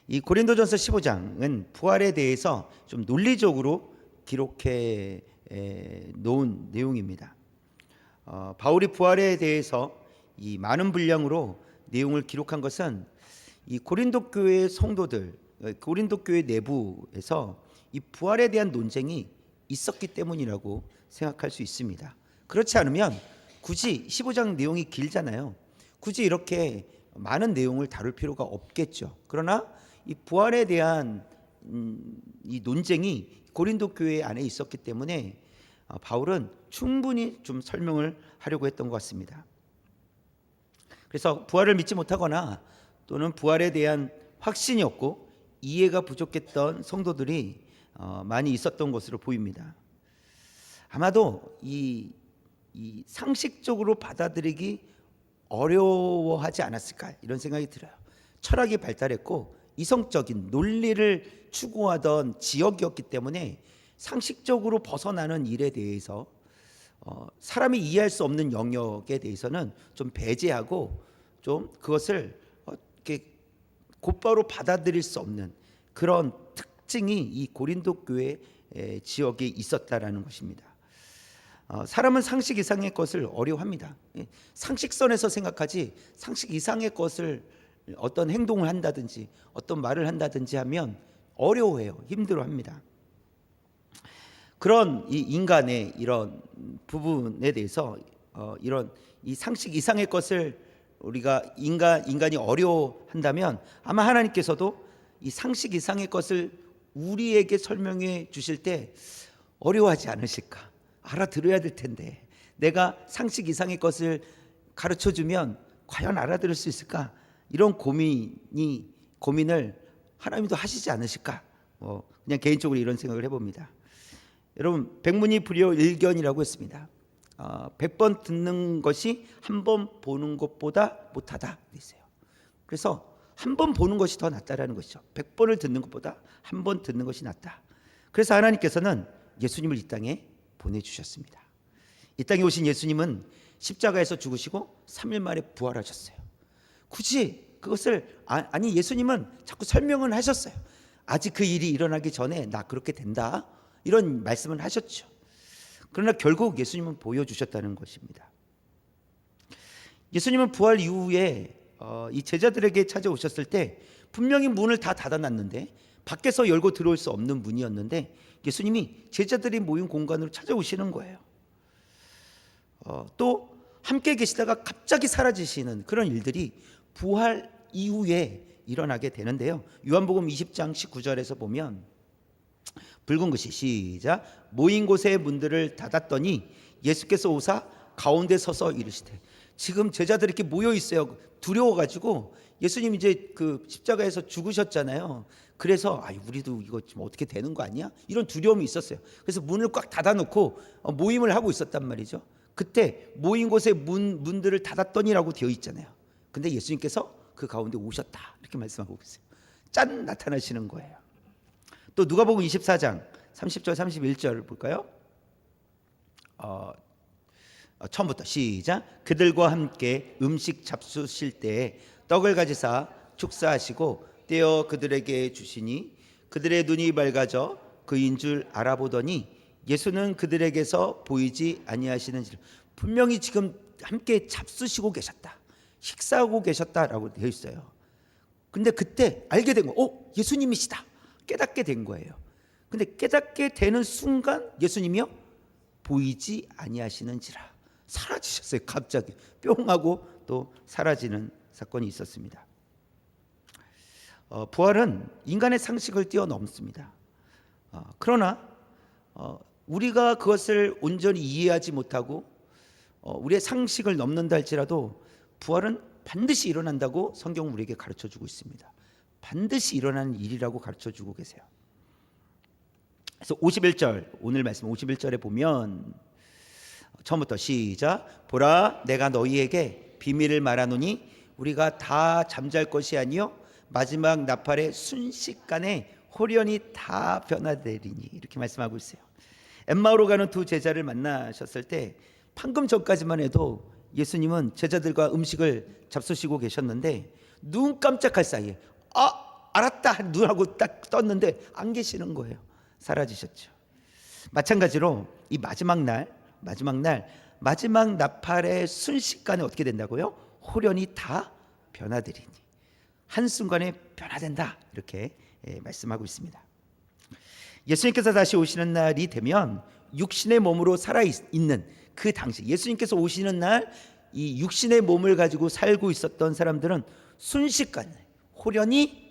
이 고린도전서 15장은 부활에 대해서 좀 논리적으로 기록해 놓은 내용입니다. 바울이 부활에 대해서 이 많은 분량으로 내용을 기록한 것은 이 고린도 교회 성도들, 고린도 교회 내부에서 이 부활에 대한 논쟁이 있었기 때문이라고 생각할 수 있습니다. 그렇지 않으면 굳이 15장 내용이 길잖아요. 굳이 이렇게 많은 내용을 다룰 필요가 없겠죠. 그러나 이 부활에 대한 이 논쟁이 고린도 교회 안에 있었기 때문에 바울은 충분히 좀 설명을 하려고 했던 것 같습니다. 그래서 부활을 믿지 못하거나 또는 부활에 대한 확신이 없고 이해가 부족했던 성도들이 많이 있었던 것으로 보입니다. 아마도 이 상식적으로 받아들이기 어려워하지 않았을까 이런 생각이 들어요. 철학이 발달했고 이성적인 논리를 추구하던 지역이었기 때문에 상식적으로 벗어나는 일에 대해서 사람이 이해할 수 없는 영역에 대해서는 좀 배제하고 좀 그것을 이렇게 곧바로 받아들일 수 없는 그런 특징이 이 고린도 교회 지역에 있었다라는 것입니다. 사람은 상식 이상의 것을 어려워합니다. 상식선에서 생각하지 상식 이상의 것을 어떤 행동을 한다든지 어떤 말을 한다든지 하면 어려워해요. 힘들어합니다. 그런 이 인간의 이런 부분에 대해서 이런 이 상식 이상의 것을 우리가 인간이 어려워한다면 아마 하나님께서도 이 상식 이상의 것을 우리에게 설명해 주실 때 어려워하지 않으실까? 알아들어야 될 텐데 내가 상식 이상의 것을 가르쳐 주면 과연 알아들을 수 있을까? 이런 고민을 하나님도 하시지 않으실까? 그냥 개인적으로 이런 생각을 해봅니다. 여러분 백문이 불여일견이라고 했습니다. 100번 듣는 것이 한 번 보는 것보다 못하다 그랬어요. 그래서 한 번 보는 것이 더 낫다라는 것이죠. 100번을 듣는 것보다 한 번 듣는 것이 낫다. 그래서 하나님께서는 예수님을 이 땅에 보내주셨습니다. 이 땅에 오신 예수님은 십자가에서 죽으시고 3일 만에 부활하셨어요. 굳이 그것을 아니 예수님은 자꾸 설명을 하셨어요. 아직 그 일이 일어나기 전에 나 그렇게 된다 이런 말씀을 하셨죠. 그러나 결국 예수님은 보여주셨다는 것입니다. 예수님은 부활 이후에 이 제자들에게 찾아오셨을 때 분명히 문을 다 닫아놨는데 밖에서 열고 들어올 수 없는 문이었는데 예수님이 제자들이 모인 공간으로 찾아오시는 거예요. 또 함께 계시다가 갑자기 사라지시는 그런 일들이 부활 이후에 일어나게 되는데요. 요한복음 20장 19절에서 보면 붉은 글씨 시작 모인 곳의 문들을 닫았더니 예수께서 오사 가운데 서서 이르시되 지금 제자들이 이렇게 모여 있어요. 두려워가지고 예수님 이제 그 십자가에서 죽으셨잖아요. 그래서 우리도 이거 좀 어떻게 되는 거 아니야? 이런 두려움이 있었어요. 그래서 문을 꽉 닫아놓고 모임을 하고 있었단 말이죠. 그때 모인 곳의 문들을 닫았더니라고 되어 있잖아요. 근데 예수님께서 그 가운데 오셨다 이렇게 말씀하고 계세요. 짠 나타나시는 거예요. 또 누가복음 24장 30절 31절 볼까요? 처음부터 시작. 그들과 함께 음식 잡수실 때에 떡을 가지사 축사하시고 떼어 그들에게 주시니 그들의 눈이 밝아져 그인 줄 알아보더니 예수는 그들에게서 보이지 아니하시는지라. 분명히 지금 함께 잡수시고 계셨다, 식사하고 계셨다라고 되어 있어요. 근데 그때 알게 된 거, 예수님이시다 깨닫게 된 거예요. 근데 깨닫게 되는 순간 예수님이요 보이지 아니하시는지라 사라지셨어요. 갑자기 뿅 하고 또 사라지는 사건이 있었습니다. 부활은 인간의 상식을 뛰어넘습니다. 그러나 우리가 그것을 온전히 이해하지 못하고 우리의 상식을 넘는다 할지라도 부활은 반드시 일어난다고 성경은 우리에게 가르쳐주고 있습니다. 반드시 일어나는 일이라고 가르쳐주고 계세요. 그래서 51절 오늘 말씀 51절에 보면 처음부터 시작. 보라 내가 너희에게 비밀을 말하노니 우리가 다 잠잘 것이 아니요 마지막 나팔의 순식간에 홀연히 다 변화되리니 이렇게 말씀하고 있어요. 엠마오로 가는 두 제자를 만나셨을 때 방금 전까지만 해도 예수님은 제자들과 음식을 잡수시고 계셨는데 눈 깜짝할 사이에 알았다 눈하고 딱 떴는데 안 계시는 거예요. 사라지셨죠. 마찬가지로 이 마지막 나팔의 순식간에 어떻게 된다고요? 호련히 다 변화되리니 한순간에 변화된다, 이렇게 말씀하고 있습니다. 예수님께서 다시 오시는 날이 되면 육신의 몸으로 살아있는 그 당시, 예수님께서 오시는 날 이 육신의 몸을 가지고 살고 있었던 사람들은 순식간에 호련히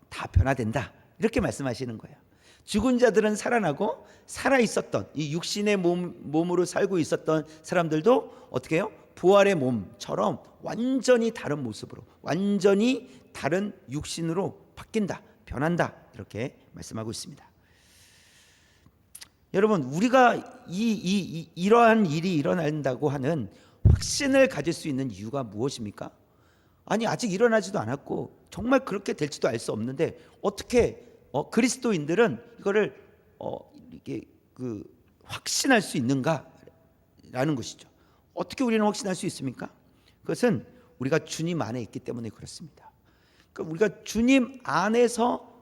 다 변화된다, 이렇게 말씀하시는 거예요. 죽은 자들은 살아나고 살아있었던 이 육신의 몸으로 살고 있었던 사람들도 어떻게 해요? 부활의 몸처럼 완전히 다른 모습으로, 완전히 다른 육신으로 바뀐다, 변한다, 이렇게 말씀하고 있습니다. 여러분, 우리가 이러한 일이 일어난다고 하는 확신을 가질 수 있는 이유가 무엇입니까? 아니, 아직 일어나지도 않았고 정말 그렇게 될지도 알 수 없는데 어떻게 그리스도인들은 이거를 이게 확신할 수 있는가라는 것이죠. 어떻게 우리는 확신할 수 있습니까? 그것은 우리가 주님 안에 있기 때문에 그렇습니다. 그러니까 우리가 주님 안에서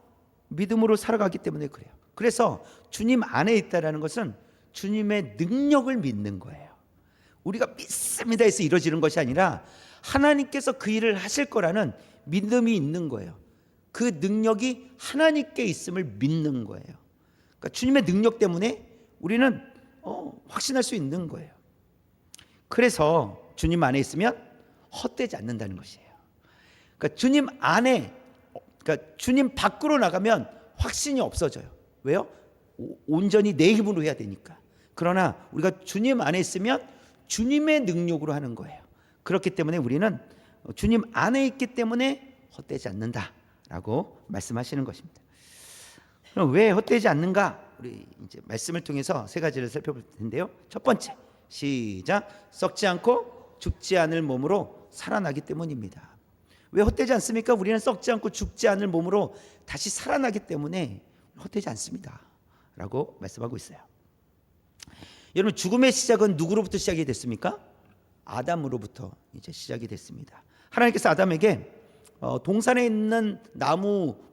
믿음으로 살아가기 때문에 그래요. 그래서 주님 안에 있다라는 것은 주님의 능력을 믿는 거예요. 우리가 믿습니다 해서 이루어지는 것이 아니라 하나님께서 그 일을 하실 거라는 믿음이 있는 거예요. 그 능력이 하나님께 있음을 믿는 거예요. 그러니까 주님의 능력 때문에 우리는 확신할 수 있는 거예요. 그래서 주님 안에 있으면 헛되지 않는다는 것이에요. 그러니까 주님 안에, 그러니까 주님 밖으로 나가면 확신이 없어져요. 왜요? 온전히 내 힘으로 해야 되니까. 그러나 우리가 주님 안에 있으면 주님의 능력으로 하는 거예요. 그렇기 때문에 우리는 주님 안에 있기 때문에 헛되지 않는다라고 말씀하시는 것입니다. 그럼 왜 헛되지 않는가? 우리 이제 말씀을 통해서 세 가지를 살펴볼 텐데요. 첫 번째, 시작. 썩지 않고 죽지 않을 몸으로 살아나기 때문입니다. 왜 헛되지 않습니까? 우리는 썩지 않고 죽지 않을 몸으로 다시 살아나기 때문에 헛되지 않습니다 라고 말씀하고 있어요. 여러분, 죽음의 시작은 누구로부터 시작이 됐습니까? 아담으로부터 이제 시작이 됐습니다. 하나님께서 아담에게 동산에 있는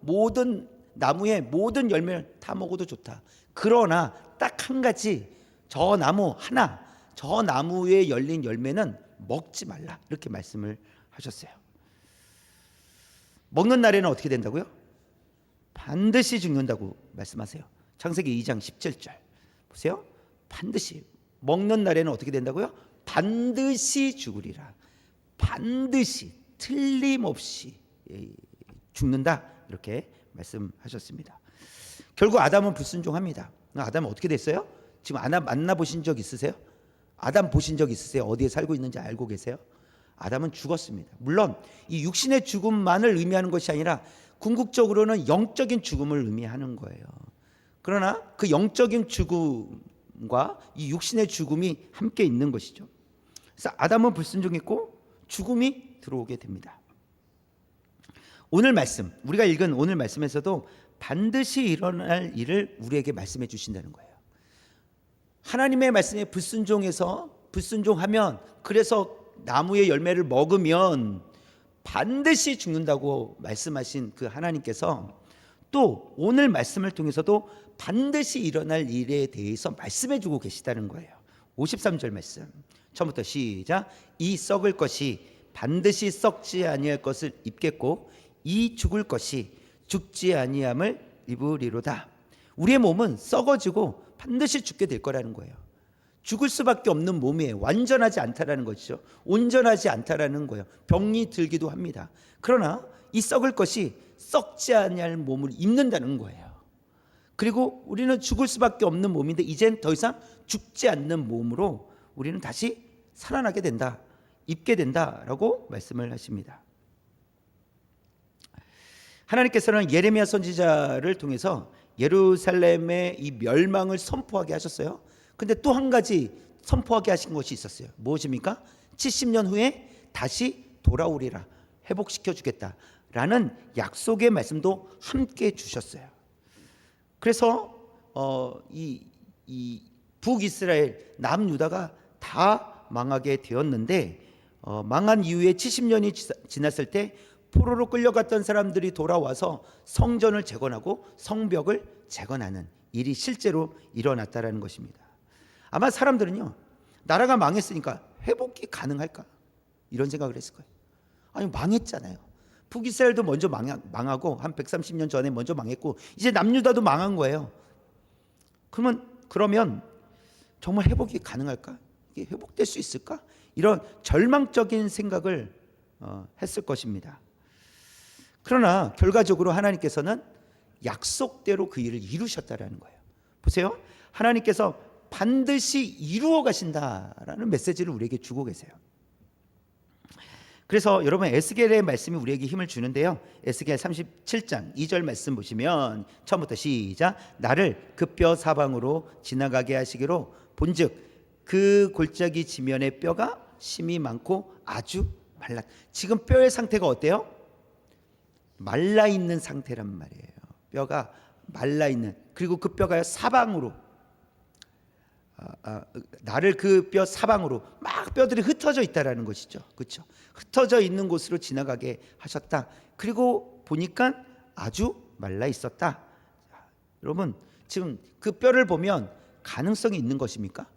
모든 나무의 모든 열매를 다 먹어도 좋다. 그러나 딱 한 가지, 저 나무에 열린 열매는 먹지 말라, 이렇게 말씀을 하셨어요. 먹는 날에는 어떻게 된다고요? 반드시 죽는다고 말씀하세요. 창세기 2장 17절 보세요. 반드시 먹는 날에는 어떻게 된다고요? 반드시 죽으리라. 반드시, 틀림없이 죽는다, 이렇게 말씀하셨습니다. 결국 아담은 불순종합니다. 아담은 어떻게 됐어요? 지금 아담 만나보신 적 있으세요? 아담 보신 적 있으세요? 어디에 살고 있는지 알고 계세요? 아담은 죽었습니다. 물론 이 육신의 죽음만을 의미하는 것이 아니라 궁극적으로는 영적인 죽음을 의미하는 거예요. 그러나 그 영적인 죽음과 이 육신의 죽음이 함께 있는 것이죠. 그래서 아담은 불순종했고 죽음이 들어오게 됩니다. 오늘 말씀, 우리가 읽은 오늘 말씀에서도 반드시 일어날 일을 우리에게 말씀해 주신다는 거예요. 하나님의 말씀에 불순종하면, 그래서 나무의 열매를 먹으면 반드시 죽는다고 말씀하신 그 하나님께서 또 오늘 말씀을 통해서도 반드시 일어날 일에 대해서 말씀해 주고 계시다는 거예요. 53절 말씀 처음부터 시작. 이 썩을 것이 반드시 썩지 아니할 것을 입겠고 이 죽을 것이 죽지 아니함을 입으리로다. 우리의 몸은 썩어지고 반드시 죽게 될 거라는 거예요. 죽을 수밖에 없는 몸이에요. 완전하지 않다라는 것이죠. 온전하지 않다라는 거예요. 병이 들기도 합니다. 그러나 이 썩을 것이 썩지 아니할 몸을 입는다는 거예요. 그리고 우리는 죽을 수밖에 없는 몸인데 이젠 더 이상 죽지 않는 몸으로 우리는 다시 살아나게 된다, 입게 된다라고 말씀을 하십니다. 하나님께서는 예레미야 선지자를 통해서 예루살렘의 이 멸망을 선포하게 하셨어요. 근데 또 한 가지 선포하게 하신 것이 있었어요. 무엇입니까? 70년 후에 다시 돌아오리라, 회복시켜 주겠다라는 약속의 말씀도 함께 주셨어요. 그래서 이 이 북이스라엘 남유다가 다 망하게 되었는데 망한 이후에 70년이 지났을 때 포로로 끌려갔던 사람들이 돌아와서 성전을 재건하고 성벽을 재건하는 일이 실제로 일어났다라는 것입니다. 아마 사람들은요, 나라가 망했으니까 회복이 가능할까? 이런 생각을 했을 거예요. 아니, 망했잖아요. 북이스라엘도 먼저 망하고 한 130년 전에 먼저 망했고 이제 남유다도 망한 거예요. 그러면 정말 회복이 가능할까? 이게 회복될 수 있을까? 이런 절망적인 생각을 했을 것입니다. 그러나 결과적으로 하나님께서는 약속대로 그 일을 이루셨다라는 거예요. 보세요. 하나님께서 반드시 이루어 가신다라는 메시지를 우리에게 주고 계세요. 그래서 여러분, 에스겔의 말씀이 우리에게 힘을 주는데요. 에스겔 37장 2절 말씀 보시면 처음부터 시작. 나를 그 뼈 사방으로 지나가게 하시기로 본즉 그 골짜기 지면의 뼈가 심이 많고 아주 말라. 지금 뼈의 상태가 어때요? 말라 있는 상태란 말이에요. 뼈가 말라 있는. 그리고 그 뼈가 사방으로 나를 그 뼈 사방으로 막 뼈들이 흩어져 있다라는 것이죠. 그렇죠? 흩어져 있는 곳으로 지나가게 하셨다. 그리고 보니까 아주 말라 있었다. 여러분, 지금 그 뼈를 보면 가능성이 있는 것입니까?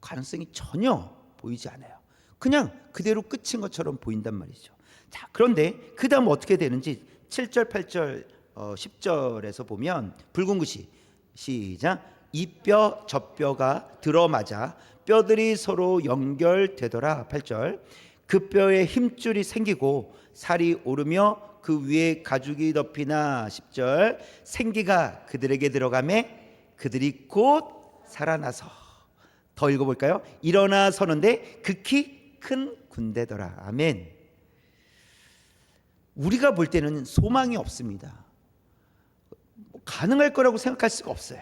가능성이 전혀 보이지 않아요. 그냥 그대로 끝인 것처럼 보인단 말이죠. 자, 그런데 그 다음 어떻게 되는지 7절, 8절, 10절에서 보면 붉은 것이 시작. 이 뼈 저 뼈가 들어맞아 뼈들이 서로 연결되더라. 8절. 그 뼈에 힘줄이 생기고 살이 오르며 그 위에 가죽이 덮이나. 10절. 생기가 그들에게 들어가매 그들이 곧 살아나서. 더 읽어볼까요? 일어나 서는데 극히 큰 군대더라. 아멘. 우리가 볼 때는 소망이 없습니다. 가능할 거라고 생각할 수가 없어요.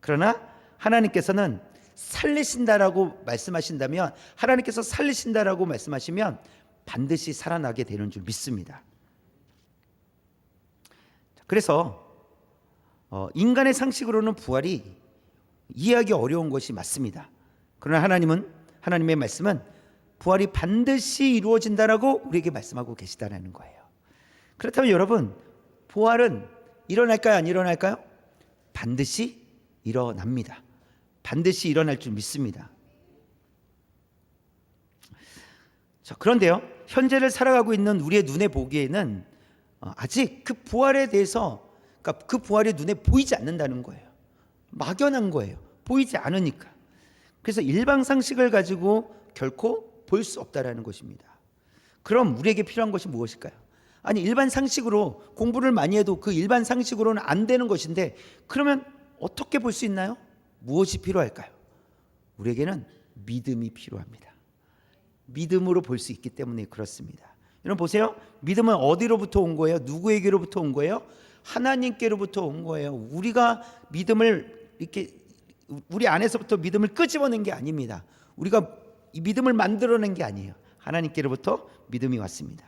그러나 하나님께서는 살리신다라고 말씀하신다면, 하나님께서 살리신다라고 말씀하시면 반드시 살아나게 되는 줄 믿습니다. 그래서 인간의 상식으로는 부활이 이해하기 어려운 것이 맞습니다. 그러나 하나님의 말씀은 부활이 반드시 이루어진다라고 우리에게 말씀하고 계시다는 거예요. 그렇다면 여러분, 부활은 일어날까요? 안 일어날까요? 반드시 일어납니다. 반드시 일어날 줄 믿습니다. 자, 그런데요, 현재를 살아가고 있는 우리의 눈에 보기에는 아직 그 부활에 대해서, 그러니까 그 부활이 눈에 보이지 않는다는 거예요. 막연한 거예요. 보이지 않으니까. 그래서 일반 상식을 가지고 결코 볼 수 없다라는 것입니다. 그럼 우리에게 필요한 것이 무엇일까요? 아니, 일반 상식으로 공부를 많이 해도 그 일반 상식으로는 안 되는 것인데, 그러면 어떻게 볼 수 있나요? 무엇이 필요할까요? 우리에게는 믿음이 필요합니다. 믿음으로 볼 수 있기 때문에 그렇습니다. 여러분 보세요. 믿음은 어디로부터 온 거예요? 누구에게로부터 온 거예요? 하나님께로부터 온 거예요. 우리가 믿음을 이렇게 우리 안에서부터 믿음을 끄집어낸 게 아닙니다. 우리가 이 믿음을 만들어낸 게 아니에요. 하나님께로부터 믿음이 왔습니다.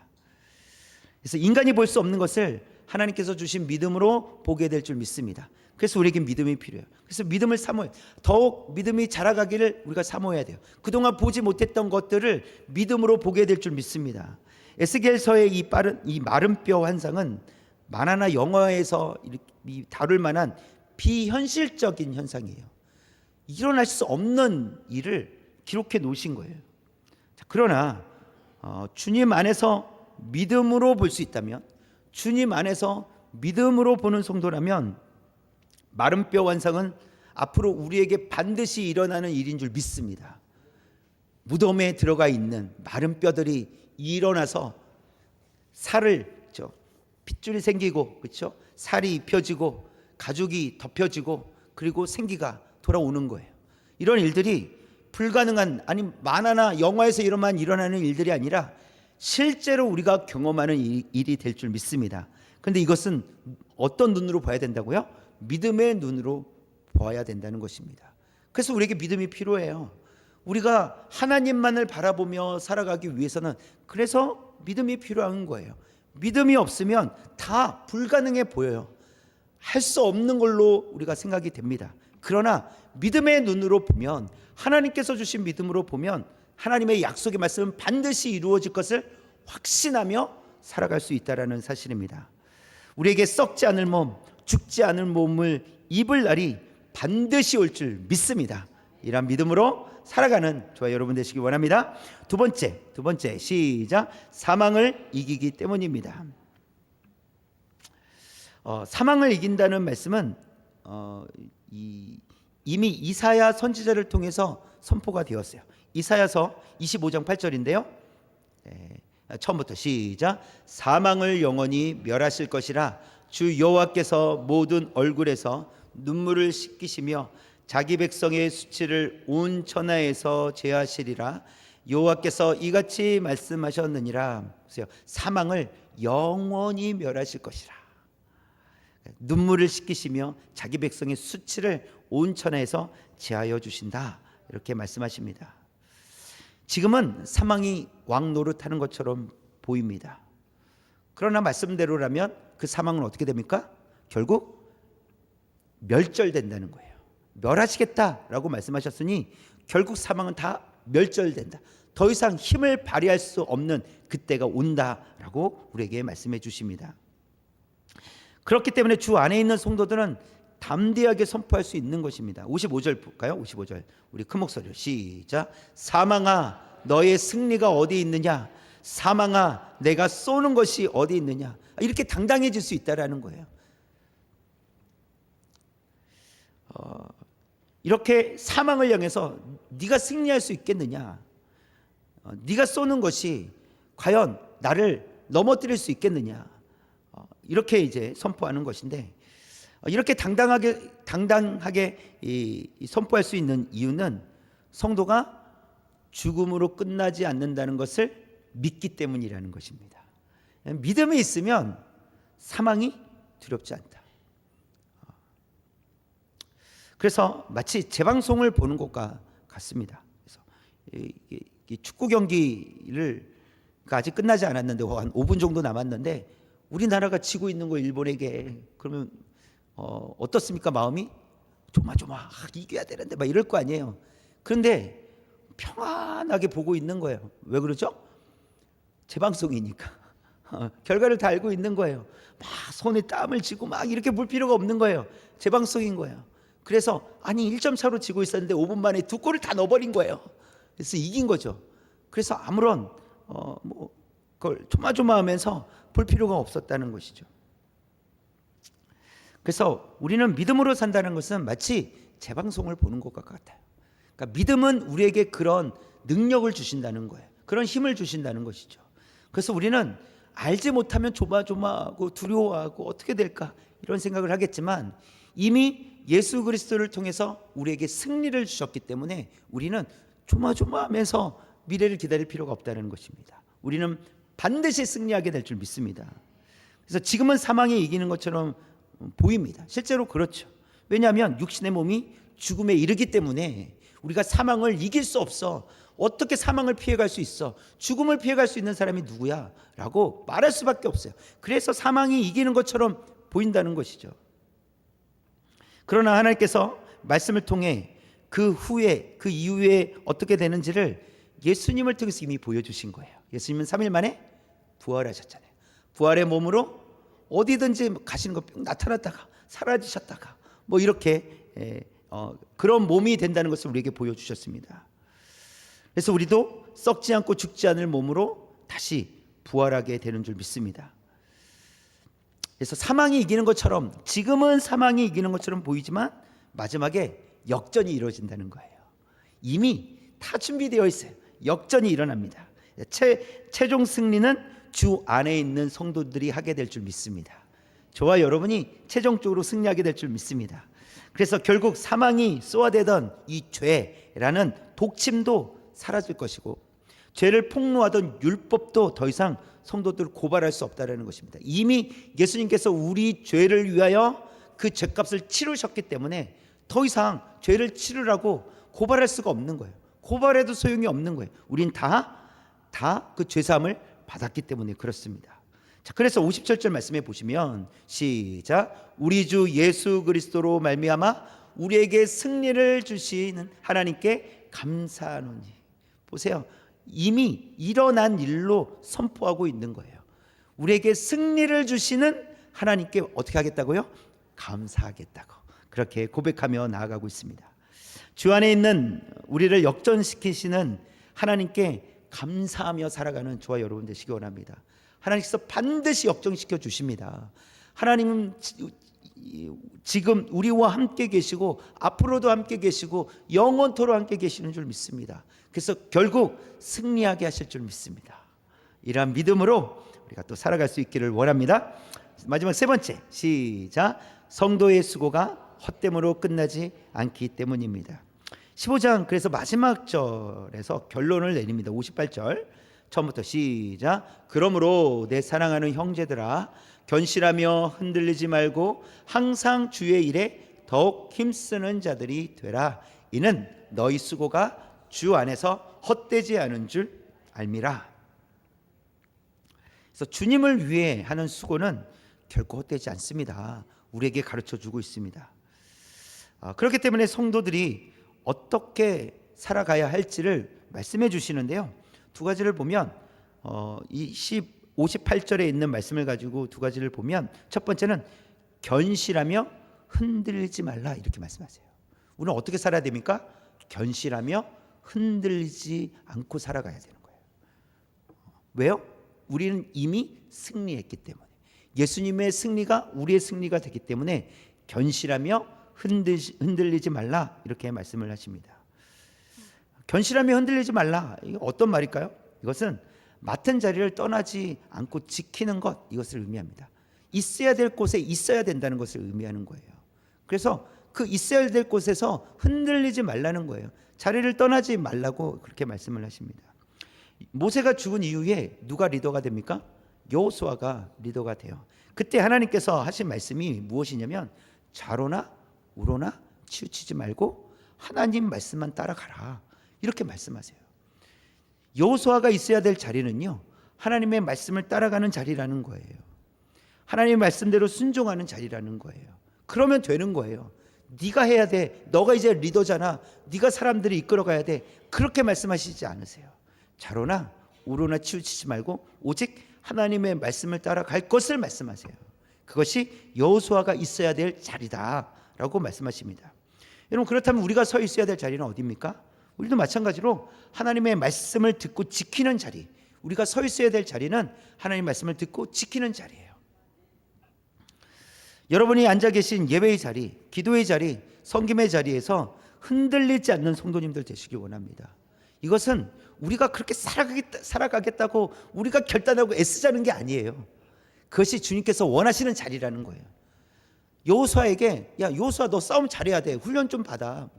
그래서 인간이 볼 수 없는 것을 하나님께서 주신 믿음으로 보게 될 줄 믿습니다. 그래서 우리에게 믿음이 필요해요. 그래서 믿음을 사모해요. 더욱 믿음이 자라가기를 우리가 사모해야 돼요. 그동안 보지 못했던 것들을 믿음으로 보게 될 줄 믿습니다. 에스겔서의 이 마른 뼈 환상은 만화나 영화에서 다룰 만한 비현실적인 현상이에요. 일어날 수 없는 일을 기록해 놓으신 거예요. 그러나 주님 안에서 믿음으로 볼 수 있다면, 주님 안에서 믿음으로 보는 성도라면 마른 뼈 환상은 앞으로 우리에게 반드시 일어나는 일인 줄 믿습니다. 무덤에 들어가 있는 마른 뼈들이 일어나서 핏줄이 생기고, 그렇죠? 살이 입혀지고 가죽이 덮여지고 그리고 생기가 돌아오는 거예요. 이런 일들이 불가능한, 아니 만화나 영화에서 일어나는 일들이 아니라 실제로 우리가 경험하는 일이 될 줄 믿습니다. 그런데 이것은 어떤 눈으로 봐야 된다고요? 믿음의 눈으로 보아야 된다는 것입니다. 그래서 우리에게 믿음이 필요해요. 우리가 하나님만을 바라보며 살아가기 위해서는 그래서 믿음이 필요한 거예요. 믿음이 없으면 다 불가능해 보여요. 할 수 없는 걸로 우리가 생각이 됩니다. 그러나 믿음의 눈으로 보면, 하나님께서 주신 믿음으로 보면 하나님의 약속의 말씀은 반드시 이루어질 것을 확신하며 살아갈 수 있다는 사실입니다. 우리에게 썩지 않을 몸, 죽지 않을 몸을 입을 날이 반드시 올 줄 믿습니다. 이런 믿음으로 살아가는 저와 여러분 되시기 원합니다. 두 번째 시작. 사망을 이기기 때문입니다. 사망을 이긴다는 말씀은 이미 이사야 선지자를 통해서 선포가 되었어요. 이사야서 25장 8절인데요. 처음부터 시작. 사망을 영원히 멸하실 것이라 주 여호와께서 모든 얼굴에서 눈물을 씻기시며 자기 백성의 수치를 온 천하에서 제하시리라. 여호와께서 이같이 말씀하셨느니라. 사망을 영원히 멸하실 것이라. 눈물을 씻기시며 자기 백성의 수치를 온 천하에서 제하여 주신다. 이렇게 말씀하십니다. 지금은 사망이 왕 노릇하는 것처럼 보입니다. 그러나 말씀대로라면 그 사망은 어떻게 됩니까? 결국 멸절된다는 거예요. 멸하시겠다라고 말씀하셨으니 결국 사망은 다 멸절된다. 더 이상 힘을 발휘할 수 없는 그때가 온다라고 우리에게 말씀해 주십니다. 그렇기 때문에 주 안에 있는 성도들은 담대하게 선포할 수 있는 것입니다. 55절 볼까요? 55절 우리 큰 목소리로 시작. 사망아 너의 승리가 어디 있느냐? 사망아 내가 쏘는 것이 어디 있느냐? 이렇게 당당해질 수 있다라는 거예요. 이렇게 사망을 향해서 네가 승리할 수 있겠느냐? 네가 쏘는 것이 과연 나를 넘어뜨릴 수 있겠느냐? 이렇게 이제 선포하는 것인데, 이렇게 당당하게 선포할 수 있는 이유는 성도가 죽음으로 끝나지 않는다는 것을 믿기 때문이라는 것입니다. 믿음이 있으면 사망이 두렵지 않다. 그래서 마치 재방송을 보는 것과 같습니다. 그래서 이 축구 경기를 아직 끝나지 않았는데 한 5분 정도 남았는데 우리나라가 지고 있는 거 일본에게, 그러면 어떻습니까? 마음이 조마조마 이겨야 되는데 막 이럴 거 아니에요. 그런데 평안하게 보고 있는 거예요. 왜 그러죠? 재방송이니까. 결과를 다 알고 있는 거예요. 막 손에 땀을 쥐고 막 이렇게 볼 필요가 없는 거예요. 재방송인 거예요. 그래서 아니 1점 차로 지고 있었는데 5분 만에 2골을 다 넣어버린 거예요. 그래서 이긴 거죠. 그래서 아무런 그걸 조마조마하면서 볼 필요가 없었다는 것이죠. 그래서 우리는 믿음으로 산다는 것은 마치 재방송을 보는 것과 같아요. 그러니까 믿음은 우리에게 그런 능력을 주신다는 거예요. 그런 힘을 주신다는 것이죠. 그래서 우리는 알지 못하면 조마조마하고 두려워하고 어떻게 될까 이런 생각을 하겠지만, 이미 예수 그리스도를 통해서 우리에게 승리를 주셨기 때문에 우리는 조마조마하면서 미래를 기다릴 필요가 없다는 것입니다. 우리는 반드시 승리하게 될 줄 믿습니다. 그래서 지금은 사망이 이기는 것처럼 보입니다. 실제로 그렇죠. 왜냐하면 육신의 몸이 죽음에 이르기 때문에 우리가 사망을 이길 수 없어. 어떻게 사망을 피해갈 수 있어? 죽음을 피해갈 수 있는 사람이 누구야? 라고 말할 수밖에 없어요. 그래서 사망이 이기는 것처럼 보인다는 것이죠. 그러나 하나님께서 말씀을 통해 그 후에, 그 이후에 어떻게 되는지를 예수님을 통해서 이미 보여주신 거예요. 예수님은 3일 만에 부활하셨잖아요. 부활의 몸으로 어디든지 가시는 거 나타났다가 사라지셨다가 뭐 이렇게 그런 몸이 된다는 것을 우리에게 보여주셨습니다. 그래서 우리도 썩지 않고 죽지 않을 몸으로 다시 부활하게 되는 줄 믿습니다. 그래서 사망이 이기는 것처럼, 지금은 사망이 이기는 것처럼 보이지만 마지막에 역전이 이루어진다는 거예요. 이미 다 준비되어 있어요. 역전이 일어납니다. 최종 승리는 주 안에 있는 성도들이 하게 될 줄 믿습니다. 저와 여러분이 최종적으로 승리하게 될 줄 믿습니다. 그래서 결국 사망이 쏘아대던 이 죄라는 독침도 사라질 것이고, 죄를 폭로하던 율법도 더 이상 성도들을 고발할 수 없다는 것입니다. 이미 예수님께서 우리 죄를 위하여 그 죄값을 치르셨기 때문에 더 이상 죄를 치르라고 고발할 수가 없는 거예요. 고발해도 소용이 없는 거예요. 우린 다 그 죄사함을 받았기 때문에 그렇습니다. 자, 그래서 57절 말씀에 보시면 시작. 우리 주 예수 그리스도로 말미암아 우리에게 승리를 주시는 하나님께 감사하노니. 보세요. 이미 일어난 일로 선포하고 있는 거예요. 우리에게 승리를 주시는 하나님께 어떻게 하겠다고요? 감사하겠다고 그렇게 고백하며 나아가고 있습니다. 주 안에 있는 우리를 역전시키시는 하나님께 감사하며 살아가는 저와 여러분 되시기 원합니다. 하나님께서 반드시 역전시켜 주십니다. 하나님은 지금 우리와 함께 계시고 앞으로도 함께 계시고 영원토록 함께 계시는 줄 믿습니다. 그래서 결국 승리하게 하실 줄 믿습니다. 이러한 믿음으로 우리가 또 살아갈 수 있기를 원합니다. 마지막 세 번째, 시작. 성도의 수고가 헛됨으로 끝나지 않기 때문입니다. 15장 그래서 마지막 절에서 결론을 내립니다. 58절 처음부터 시작. 그러므로 내 사랑하는 형제들아, 견실하며 흔들리지 말고 항상 주의 일에 더욱 힘쓰는 자들이 되라. 이는 너희 수고가 주 안에서 헛되지 않은 줄 알미라. 그래서 주님을 위해 하는 수고는 결코 헛되지 않습니다. 우리에게 가르쳐 주고 있습니다. 그렇기 때문에 성도들이 어떻게 살아가야 할지를 말씀해 주시는데요. 두 가지를 보면 이 58절에 있는 말씀을 가지고 두 가지를 보면 첫 번째는 견실하며 흔들리지 말라 이렇게 말씀하세요. 우리는 어떻게 살아야 됩니까? 견실하며 흔들리지 않고 살아가야 되는 거예요. 왜요? 우리는 이미 승리했기 때문에, 예수님의 승리가 우리의 승리가 되기 때문에 견실하며 흔들리지 말라 이렇게 말씀을 하십니다. 견실하며 흔들리지 말라, 이게 어떤 말일까요? 이것은 맡은 자리를 떠나지 않고 지키는 것, 이것을 의미합니다. 있어야 될 곳에 있어야 된다는 것을 의미하는 거예요. 그래서 그 있어야 될 곳에서 흔들리지 말라는 거예요. 자리를 떠나지 말라고 그렇게 말씀을 하십니다. 모세가 죽은 이후에 누가 리더가 됩니까? 여호수아가 리더가 돼요. 그때 하나님께서 하신 말씀이 무엇이냐면 좌로나 우로나 치우치지 말고 하나님 말씀만 따라가라 이렇게 말씀하세요. 여호수아가 있어야 될 자리는요, 하나님의 말씀을 따라가는 자리라는 거예요. 하나님의 말씀대로 순종하는 자리라는 거예요. 그러면 되는 거예요. 네가 해야 돼. 너가 이제 리더잖아. 네가 사람들을 이끌어가야 돼. 그렇게 말씀하시지 않으세요. 좌로나 우로나 치우치지 말고 오직 하나님의 말씀을 따라갈 것을 말씀하세요. 그것이 여호수아가 있어야 될 자리다라고 말씀하십니다. 여러분, 그렇다면 우리가 서 있어야 될 자리는 어디입니까? 우리도 마찬가지로 하나님의 말씀을 듣고 지키는 자리, 우리가 서 있어야 될 자리는 하나님의 말씀을 듣고 지키는 자리예요. 여러분이 앉아 계신 예배의 자리, 기도의 자리, 섬김의 자리에서 흔들리지 않는 성도님들 되시기 원합니다. 이것은 우리가 그렇게 살아가겠다고 우리가 결단하고 애쓰자는 게 아니에요. 그것이 주님께서 원하시는 자리라는 거예요. 여호수아에게 야, 여호수아 너 싸움 잘해야 돼. 훈련 좀 받아.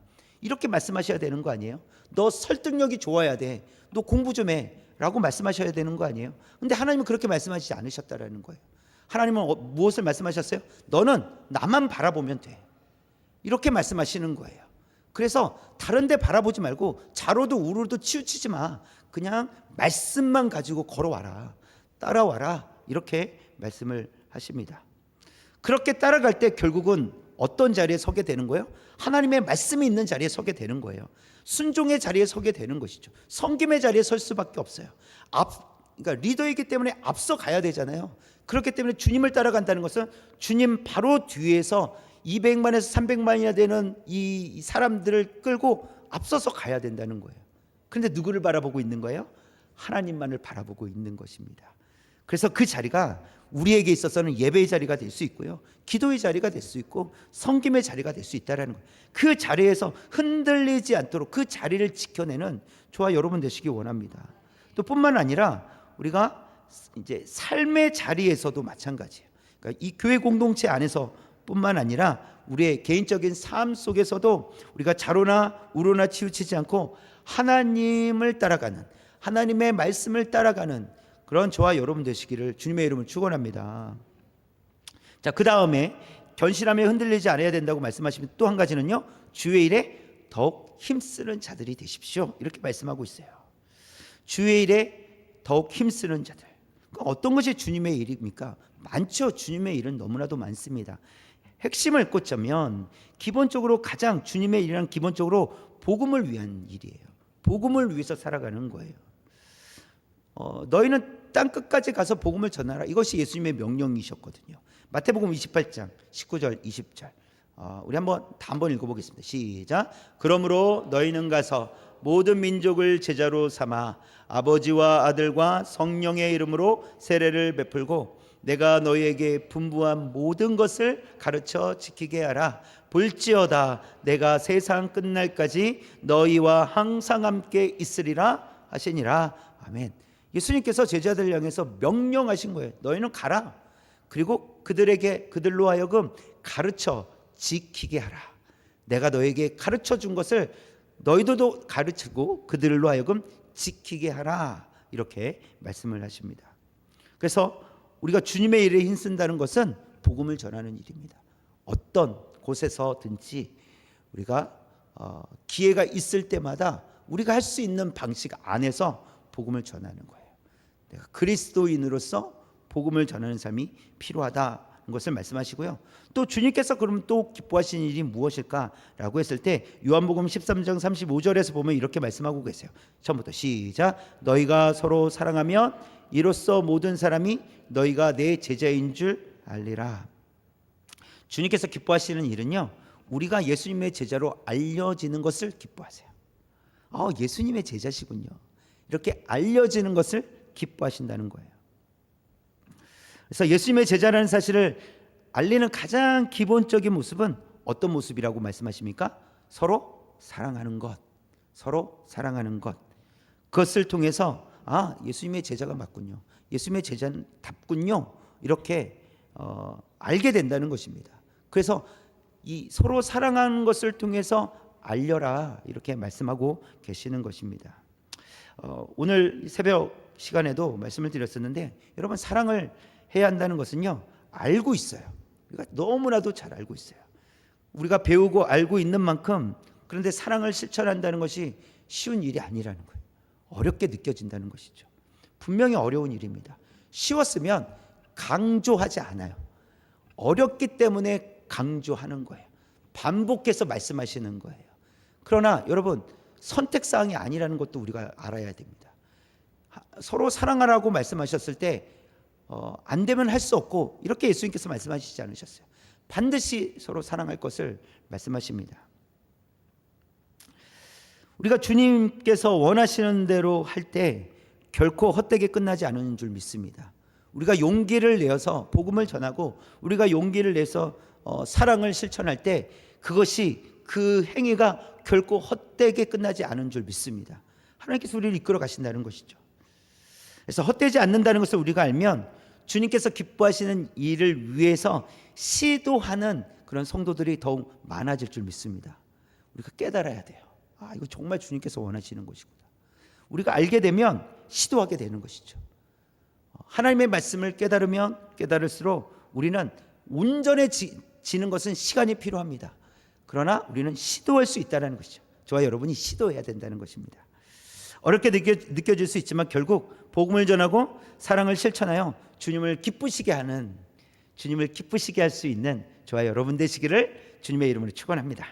이렇게 말씀하셔야 되는 거 아니에요? 너 설득력이 좋아야 돼. 너 공부 좀 해. 라고 말씀하셔야 되는 거 아니에요? 근데 하나님은 그렇게 말씀하시지 않으셨다라는 거예요. 하나님은 무엇을 말씀하셨어요? 너는 나만 바라보면 돼. 이렇게 말씀하시는 거예요. 그래서 다른 데 바라보지 말고 좌로도 우로도 치우치지 마. 그냥 말씀만 가지고 걸어와라. 따라와라. 이렇게 말씀을 하십니다. 그렇게 따라갈 때 결국은 어떤 자리에 서게 되는 거예요? 하나님의 말씀이 있는 자리에 서게 되는 거예요. 순종의 자리에 서게 되는 것이죠. 섬김의 자리에 설 수밖에 없어요. 그러니까 리더이기 때문에 앞서 가야 되잖아요. 그렇기 때문에 주님을 따라간다는 것은 주님 바로 뒤에서 200만에서 300만이나 되는 이 사람들을 끌고 앞서서 가야 된다는 거예요. 그런데 누구를 바라보고 있는 거예요? 하나님만을 바라보고 있는 것입니다. 그래서 그 자리가 우리에게 있어서는 예배의 자리가 될 수 있고요, 기도의 자리가 될 수 있고 섬김의 자리가 될 수 있다는 거예요. 그 자리에서 흔들리지 않도록 그 자리를 지켜내는 저와 여러분 되시기 원합니다. 또 뿐만 아니라 우리가 이제 삶의 자리에서도 마찬가지예요. 그러니까 이 교회 공동체 안에서 뿐만 아니라 우리의 개인적인 삶 속에서도 우리가 좌로나 우로나 치우치지 않고 하나님을 따라가는, 하나님의 말씀을 따라가는 그런 저와 여러분 되시기를 주님의 이름으로 축원합니다. 자, 그 다음에 견실하며 흔들리지 않아야 된다고 말씀하시면 또 한 가지는요, 주의 일에 더욱 힘쓰는 자들이 되십시오. 이렇게 말씀하고 있어요. 주의 일에 더욱 힘쓰는 자들. 어떤 것이 주님의 일입니까? 많죠. 주님의 일은 너무나도 많습니다. 핵심을 꽂자면 기본적으로 가장 주님의 일이란 기본적으로 복음을 위한 일이에요. 복음을 위해서 살아가는 거예요. 너희는 땅 끝까지 가서 복음을 전하라. 이것이 예수님의 명령이셨거든요. 마태복음 28장 19절 20절. 우리 한번 읽어보겠습니다. 시작. 그러므로 너희는 가서 모든 민족을 제자로 삼아 아버지와 아들과 성령의 이름으로 세례를 베풀고 내가 너희에게 분부한 모든 것을 가르쳐 지키게 하라. 볼지어다 내가 세상 끝날까지 너희와 항상 함께 있으리라 하시니라. 아멘. 예수님께서 제자들 향해서 명령하신 거예요. 너희는 가라. 그리고 그들로 하여금 가르쳐 지키게 하라. 내가 너에게 가르쳐 준 것을 너희도 가르치고 그들로 하여금 지키게 하라. 이렇게 말씀을 하십니다. 그래서 우리가 주님의 일에 힘쓴다는 것은 복음을 전하는 일입니다. 어떤 곳에서든지 우리가 기회가 있을 때마다 우리가 할 수 있는 방식 안에서 복음을 전하는 거예요. 내가 그리스도인으로서 복음을 전하는 삶이 필요하다는 것을 말씀하시고요. 또 주님께서 그러면 또 기뻐하시는 일이 무엇일까라고 했을 때 요한복음 13장 35절에서 보면 이렇게 말씀하고 계세요. 처음부터 시작. 너희가 서로 사랑하면 이로써 모든 사람이 너희가 내 제자인 줄 알리라. 주님께서 기뻐하시는 일은요, 우리가 예수님의 제자로 알려지는 것을 기뻐하세요. 예수님의 제자시군요. 이렇게 알려지는 것을 기뻐하신다는 거예요. 그래서 예수님의 제자라는 사실을 알리는 가장 기본적인 모습은 어떤 모습이라고 말씀하십니까? 서로 사랑하는 것. 서로 사랑하는 것. 그것을 통해서 예수님의 제자가 맞군요. 예수님의 제자는 답군요. 이렇게 알게 된다는 것입니다. 그래서 이 서로 사랑하는 것을 통해서 알려라 이렇게 말씀하고 계시는 것입니다. 오늘 새벽 시간에도 말씀을 드렸었는데 여러분 사랑을 해야 한다는 것은요 알고 있어요. 우리가 너무나도 잘 알고 있어요. 우리가 배우고 알고 있는 만큼 그런데 사랑을 실천한다는 것이 쉬운 일이 아니라는 거예요. 어렵게 느껴진다는 것이죠. 분명히 어려운 일입니다. 쉬웠으면 강조하지 않아요. 어렵기 때문에 강조하는 거예요. 반복해서 말씀하시는 거예요. 그러나 여러분 선택사항이 아니라는 것도 우리가 알아야 됩니다. 서로 사랑하라고 말씀하셨을 때 안 되면 할 수 없고 이렇게 예수님께서 말씀하시지 않으셨어요. 반드시 서로 사랑할 것을 말씀하십니다. 우리가 주님께서 원하시는 대로 할 때 결코 헛되게 끝나지 않는 줄 믿습니다. 우리가 용기를 내어서 복음을 전하고 우리가 용기를 내서 사랑을 실천할 때 그것이 그 행위가 결코 헛되게 끝나지 않은 줄 믿습니다. 하나님께서 우리를 이끌어 가신다는 것이죠. 그래서 헛되지 않는다는 것을 우리가 알면 주님께서 기뻐하시는 일을 위해서 시도하는 그런 성도들이 더욱 많아질 줄 믿습니다. 우리가 깨달아야 돼요. 이거 정말 주님께서 원하시는 것이구나. 우리가 알게 되면 시도하게 되는 것이죠. 하나님의 말씀을 깨달으면 깨달을수록 우리는 온전해지는 것은 시간이 필요합니다. 그러나 우리는 시도할 수 있다는 것이죠. 저와 여러분이 시도해야 된다는 것입니다. 어렵게 느껴질 수 있지만 결국 복음을 전하고 사랑을 실천하여 주님을 기쁘시게 할 수 있는 저와 여러분 되시기를 주님의 이름으로 축원합니다.